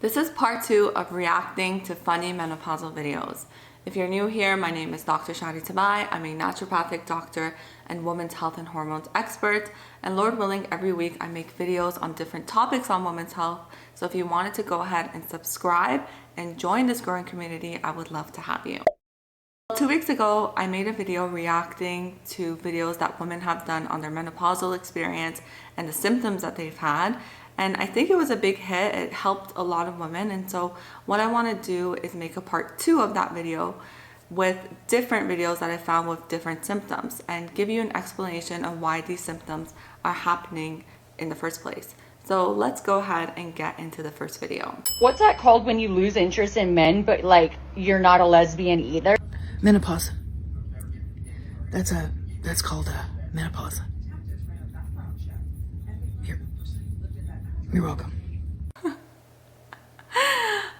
This is part 2 of reacting to funny menopausal videos. If you're new here, my name is Dr. Shadi Tabaei. I'm a naturopathic doctor and women's health and hormones expert. And Lord willing, every week I make videos on different topics on women's health. So if you wanted to go ahead and subscribe and join this growing community, I would love to have you. 2 weeks ago, I made a video reacting to videos that women have done on their menopausal experience and the symptoms that they've had. And I think it was a big hit. It helped a lot of women. And so what I want to do is make a part 2 of that video with different videos that I found with different symptoms and give you an explanation of why these symptoms are happening in the first place. So let's go ahead and get into the first video. What's that called when you lose interest in men, but like you're not a lesbian either? Menopause. That's called menopause. You're welcome.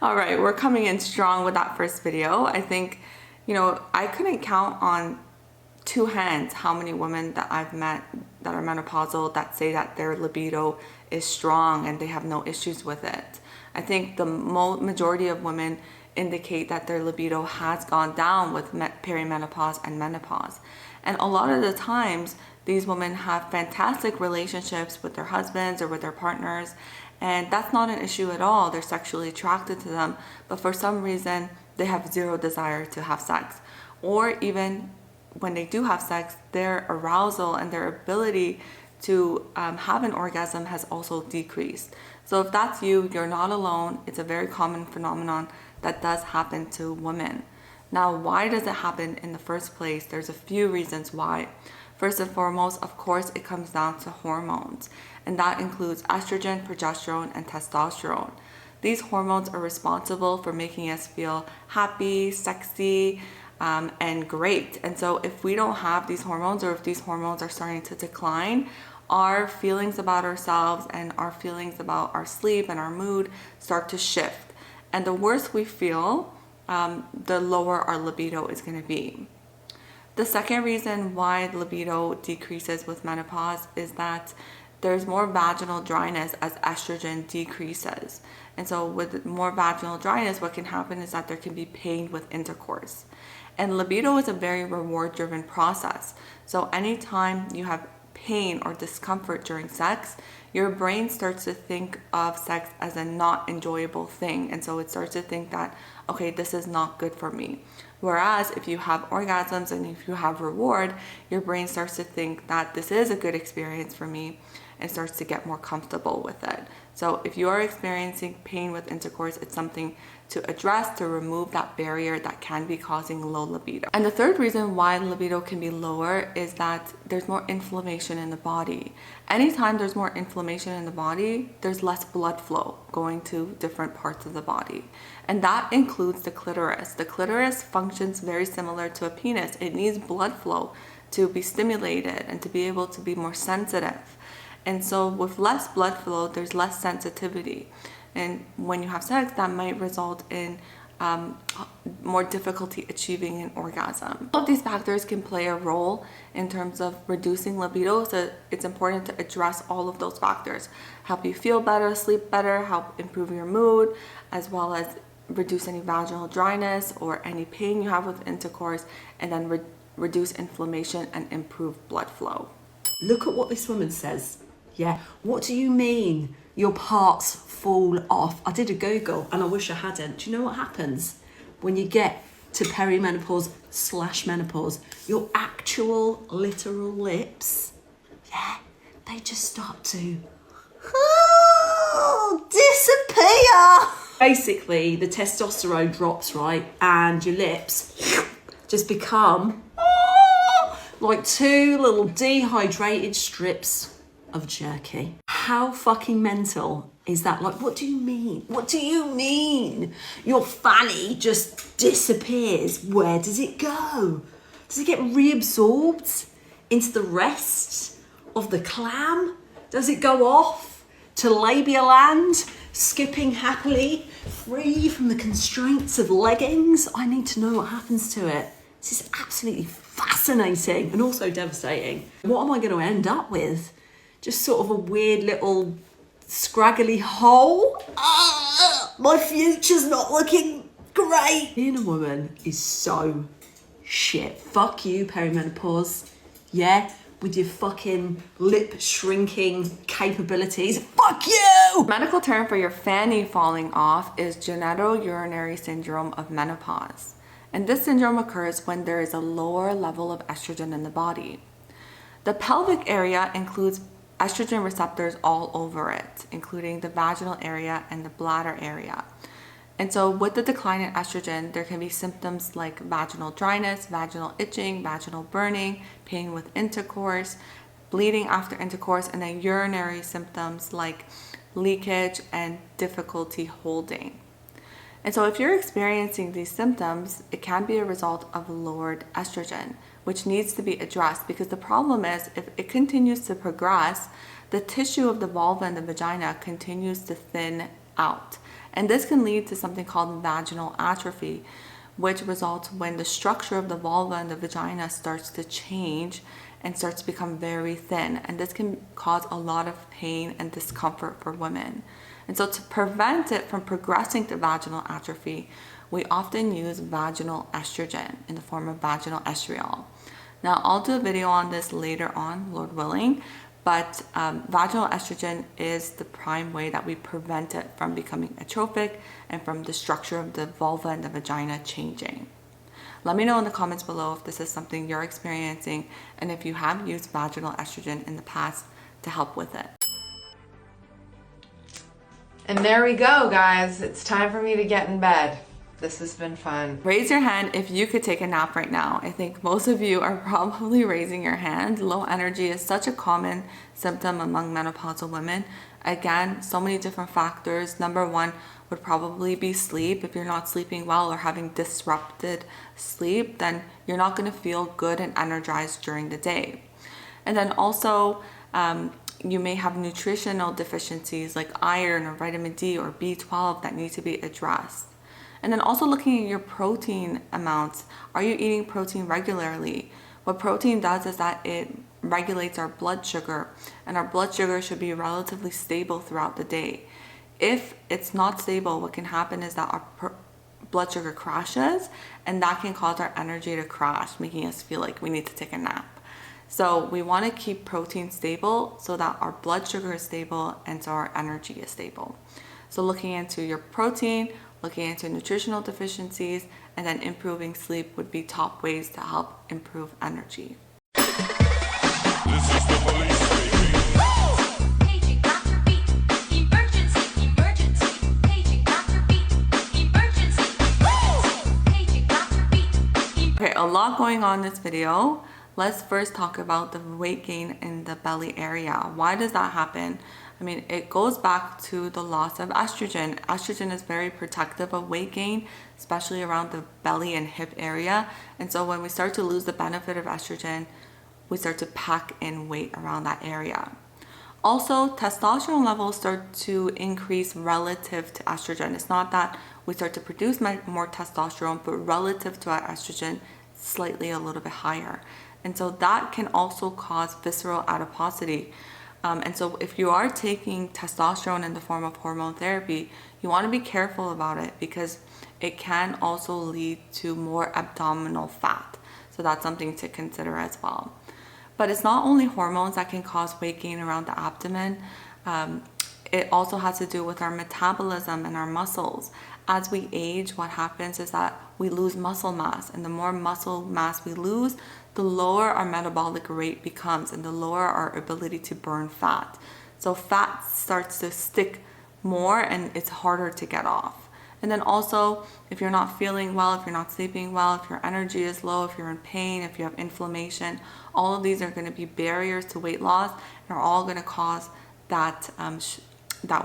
All right, we're coming in strong with that first video. I think, I couldn't count on 2 hands how many women that I've met that are menopausal that say that their libido is strong and they have no issues with it. I think the majority of women indicate that their libido has gone down with perimenopause and menopause. And a lot of the times, these women have fantastic relationships with their husbands or with their partners, and that's not an issue at all. They're sexually attracted to them, but for some reason, they have zero desire to have sex. Or even when they do have sex, their arousal and their ability to have an orgasm has also decreased. So if that's you, you're not alone. It's a very common phenomenon that does happen to women. Now, why does it happen in the first place? There's a few reasons why. First and foremost, of course, it comes down to hormones, and that includes estrogen, progesterone, and testosterone. These hormones are responsible for making us feel happy, sexy, and great. And so if we don't have these hormones, or if these hormones are starting to decline, our feelings about ourselves and our feelings about our sleep and our mood start to shift. And the worse we feel, the lower our libido is going to be. The second reason why libido decreases with menopause is that there's more vaginal dryness as estrogen decreases. And so with more vaginal dryness, what can happen is that there can be pain with intercourse. And libido is a very reward-driven process. So anytime you have pain or discomfort during sex, your brain starts to think of sex as a not enjoyable thing. And so it starts to think that, okay, this is not good for me. Whereas if you have orgasms and if you have reward, your brain starts to think that this is a good experience for me and starts to get more comfortable with it. So if you are experiencing pain with intercourse, it's something to address to remove that barrier that can be causing low libido. And the third reason why libido can be lower is that there's more inflammation in the body. Anytime there's more inflammation in the body, there's less blood flow going to different parts of the body. And that includes the clitoris. The clitoris functions very similar to a penis. It needs blood flow to be stimulated and to be able to be more sensitive. And so with less blood flow, there's less sensitivity. And when you have sex, that might result in more difficulty achieving an orgasm. All of these factors can play a role in terms of reducing libido, so it's important to address all of those factors. Help you feel better, sleep better, help improve your mood, as well as reduce any vaginal dryness or any pain you have with intercourse, and then reduce inflammation and improve blood flow. Look at what this woman says. Yeah, what do you mean your parts fall off? I did a Google and I wish I hadn't. Do you know what happens when you get to perimenopause/menopause? Your actual literal lips, yeah, they just start to disappear. Basically, the testosterone drops, right? And your lips just become like 2 little dehydrated strips of jerky. How fucking mental is that? Like, what do you mean? What do you mean? Your fanny just disappears. Where does it go? Does it get reabsorbed into the rest of the clam? Does it go off to labia land, skipping happily, free from the constraints of leggings? I need to know what happens to it. This is absolutely fascinating and also devastating. What am I going to end up with? Just sort of a weird little scraggly hole? my future's not looking great. Being a woman is so shit. Fuck you, perimenopause. Yeah, with your fucking lip shrinking capabilities. Fuck you! Medical term for your fanny falling off is genitourinary syndrome of menopause. And this syndrome occurs when there is a lower level of estrogen in the body. The pelvic area includes estrogen receptors all over it, including the vaginal area and the bladder area. And so with the decline in estrogen, there can be symptoms like vaginal dryness, vaginal itching, vaginal burning, pain with intercourse, bleeding after intercourse, and then urinary symptoms like leakage and difficulty holding. And so if you're experiencing these symptoms, it can be a result of lowered estrogen, which needs to be addressed, because the problem is if it continues to progress, the tissue of the vulva and the vagina continues to thin out. And this can lead to something called vaginal atrophy, which results when the structure of the vulva and the vagina starts to change and starts to become very thin. And this can cause a lot of pain and discomfort for women. And so to prevent it from progressing to vaginal atrophy, we often use vaginal estrogen in the form of vaginal estriol. Now, I'll do a video on this later on, Lord willing, but vaginal estrogen is the prime way that we prevent it from becoming atrophic and from the structure of the vulva and the vagina changing. Let me know in the comments below if this is something you're experiencing and if you have used vaginal estrogen in the past to help with it. And there we go, guys. It's time for me to get in bed. This has been fun. Raise your hand if you could take a nap right now. I think most of you are probably raising your hand. Low energy is such a common symptom among menopausal women. Again, so many different factors. Number one would probably be sleep. If you're not sleeping well or having disrupted sleep, then you're not going to feel good and energized during the day. And then also, you may have nutritional deficiencies like iron or vitamin D or B12 that need to be addressed. And then also looking at your protein amounts. Are you eating protein regularly? What protein does is that it regulates our blood sugar, and our blood sugar should be relatively stable throughout the day. If it's not stable, what can happen is that our blood sugar crashes, and that can cause our energy to crash, making us feel like we need to take a nap. So we want to keep protein stable so that our blood sugar is stable and so our energy is stable. So looking into your protein, looking into nutritional deficiencies, and then improving sleep would be top ways to help improve energy. Okay, a lot going on in this video. Let's first talk about the weight gain in the belly area. Why does that happen? I mean, it goes back to the loss of estrogen. Estrogen is very protective of weight gain, especially around the belly and hip area. And so when we start to lose the benefit of estrogen, we start to pack in weight around that area. Also, testosterone levels start to increase relative to estrogen. It's not that we start to produce more testosterone, but relative to our estrogen, slightly a little bit higher. And so that can also cause visceral adiposity. And so if you are taking testosterone in the form of hormone therapy, you want to be careful about it because it can also lead to more abdominal fat. So that's something to consider as well. But it's not only hormones that can cause weight gain around the abdomen. It also has to do with our metabolism and our muscles. As we age, what happens is that we lose muscle mass, and the more muscle mass we lose, the lower our metabolic rate becomes and the lower our ability to burn fat. So fat starts to stick more and it's harder to get off. And then also, if you're not feeling well, if you're not sleeping well, if your energy is low, if you're in pain, if you have inflammation, all of these are going to be barriers to weight loss and are all going to cause that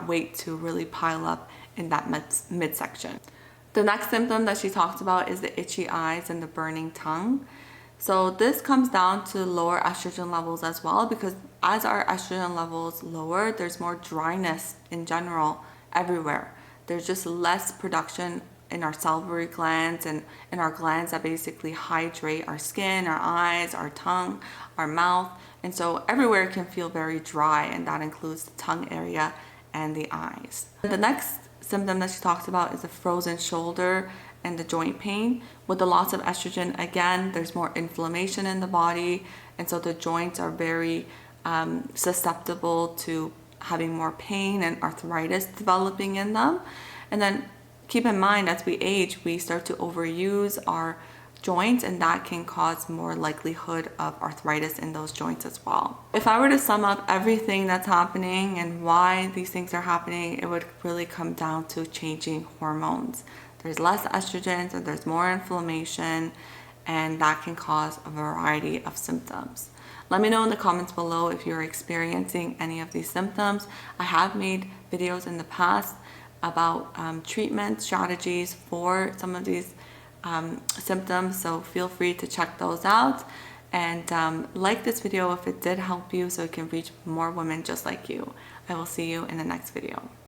weight to really pile up in that midsection. The next symptom that she talks about is the itchy eyes and the burning tongue. So this comes down to lower estrogen levels as well, because as our estrogen levels lower, there's more dryness in general everywhere. There's just less production in our salivary glands and in our glands that basically hydrate our skin, our eyes, our tongue, our mouth. And so everywhere it can feel very dry, and that includes the tongue area and the eyes. The next symptom that she talks about is the frozen shoulder and the joint pain. With the loss of estrogen, again, there's more inflammation in the body, and so the joints are very susceptible to having more pain and arthritis developing in them. And then keep in mind, as we age, we start to overuse our joints, and that can cause more likelihood of arthritis in those joints as well. If I were to sum up everything that's happening and why these things are happening, it would really come down to changing hormones. There's less estrogen, so there's more inflammation, and that can cause a variety of symptoms. Let me know in the comments below if you're experiencing any of these symptoms. I have made videos in the past about treatment strategies for some of these symptoms, so feel free to check those out, and like this video if it did help you so it can reach more women just like you. I will see you in the next video.